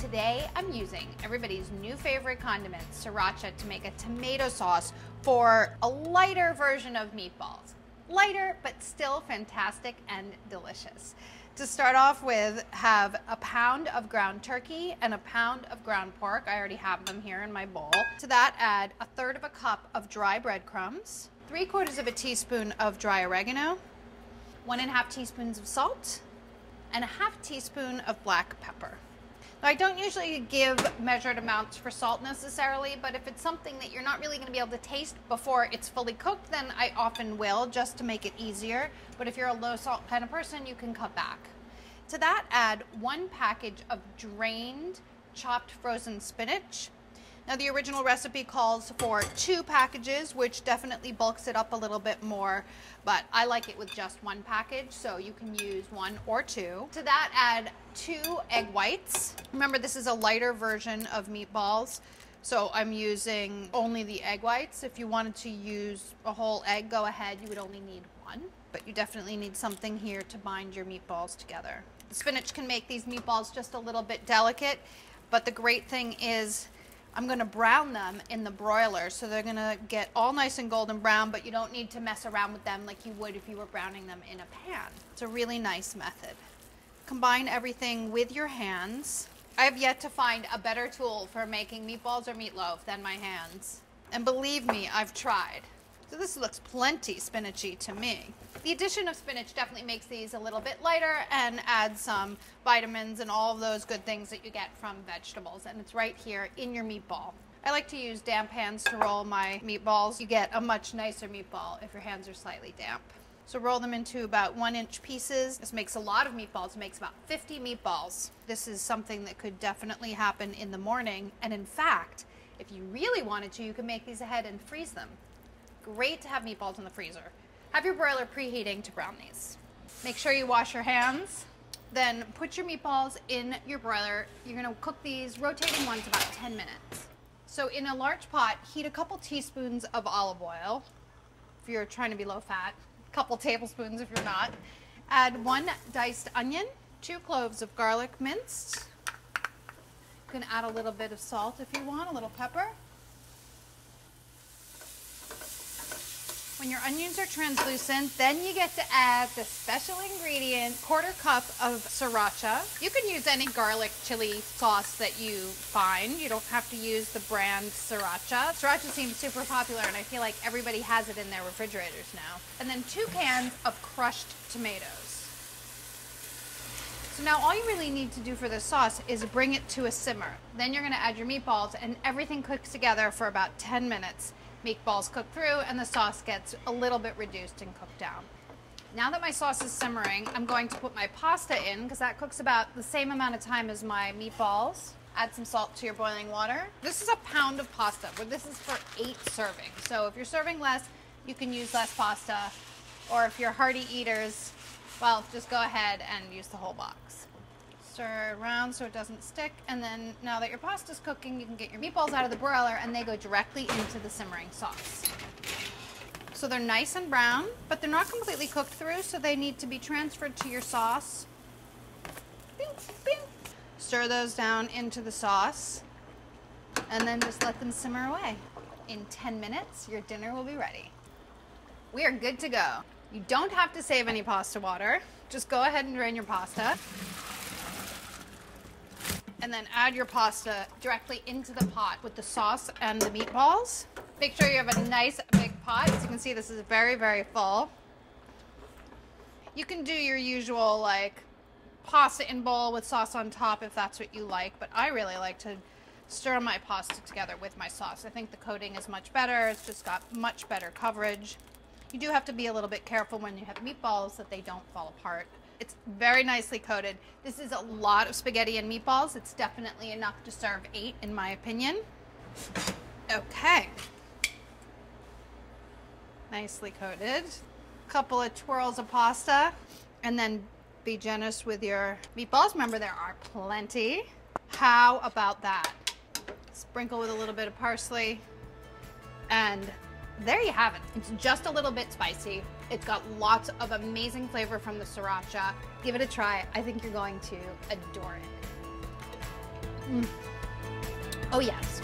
today I'm using everybody's new favorite condiment, Sriracha, to make a tomato sauce for a lighter version of meatballs. Lighter, but still fantastic and delicious. To start off with, have a pound of ground turkey and a pound of ground pork. I already have them here in my bowl. To that, add a third of a cup of dry breadcrumbs, 3/4 of a teaspoon of dry oregano, 1½ teaspoons of salt, and a ½ teaspoon of black pepper. Now, I don't usually give measured amounts for salt necessarily, but if it's something that you're not really going to be able to taste before it's fully cooked, then I often will, just to make it easier. But if you're a low salt kind of person, you can cut back. To that, add 1 package of drained chopped frozen spinach. Now, the original recipe calls for 2 packages, which definitely bulks it up a little bit more, but I like it with just 1 package, so you can use 1 or 2. To that, add 2 egg whites. Remember, this is a lighter version of meatballs, so I'm using only the egg whites. If you wanted to use a whole egg, go ahead. You would only need 1, but you definitely need something here to bind your meatballs together. The spinach can make these meatballs just a little bit delicate, but the great thing is I'm going to brown them in the broiler, so they're going to get all nice and golden brown, but you don't need to mess around with them like you would if you were browning them in a pan. It's a really nice method. Combine everything with your hands. I have yet to find a better tool for making meatballs or meatloaf than my hands. And believe me, I've tried. So this looks plenty spinachy to me. The addition of spinach definitely makes these a little bit lighter and adds some vitamins and all of those good things that you get from vegetables. And it's right here in your meatball. I like to use damp hands to roll my meatballs. You get a much nicer meatball if your hands are slightly damp. So roll them into about 1-inch pieces. This makes a lot of meatballs. It makes about 50 meatballs. This is something that could definitely happen in the morning. And in fact, if you really wanted to, you can make these ahead and freeze them. Great to have meatballs in the freezer. Have your broiler preheating to brown these. Make sure you wash your hands. Then put your meatballs in your broiler. You're going to cook these rotating ones about 10 minutes. So in a large pot, heat a couple teaspoons of olive oil if you're trying to be low fat, a couple tablespoons if you're not. Add 1 diced onion, 2 cloves of garlic minced. You can add a little bit of salt if you want, a little pepper. When your onions are translucent, then you get to add the special ingredient, 1/4 cup of Sriracha. You can use any garlic chili sauce that you find. You don't have to use the brand Sriracha. Sriracha seems super popular, and I feel like everybody has it in their refrigerators now. And then 2 cans of crushed tomatoes. So now all you really need to do for this sauce is bring it to a simmer. Then you're going to add your meatballs, and everything cooks together for about 10 minutes. Meatballs cook through and the sauce gets a little bit reduced and cooked down. Now that my sauce is simmering, I'm going to put my pasta in because that cooks about the same amount of time as my meatballs. Add some salt to your boiling water. This is a pound of pasta, but this is for 8 servings. So if you're serving less, you can use less pasta. Or if you're hearty eaters, well, just go ahead and use the whole box. Stir around so it doesn't stick, and then now that your pasta's cooking, you can get your meatballs out of the broiler and they go directly into the simmering sauce. So they're nice and brown, but they're not completely cooked through, so they need to be transferred to your sauce. Bing, bing. Stir those down into the sauce, and then just let them simmer away. In 10 minutes, your dinner will be ready. We are good to go. You don't have to save any pasta water. Just go ahead and drain your pasta. And then add your pasta directly into the pot with the sauce and the meatballs. Make sure you have a nice big pot. As you can see, this is very, very full. You can do your usual like pasta in bowl with sauce on top if that's what you like, but I really like to stir my pasta together with my sauce. I think the coating is much better. It's just got much better coverage. You do have to be a little bit careful when you have meatballs that they don't fall apart. It's very nicely coated. This is a lot of spaghetti and meatballs. It's definitely enough to serve 8 in my opinion. Okay. Nicely coated. Couple of twirls of pasta, and then be generous with your meatballs. Remember, there are plenty. How about that? Sprinkle with a little bit of parsley, and there you have it. It's just a little bit spicy. It's got lots of amazing flavor from the Sriracha. Give it a try. I think you're going to adore it. Oh yes,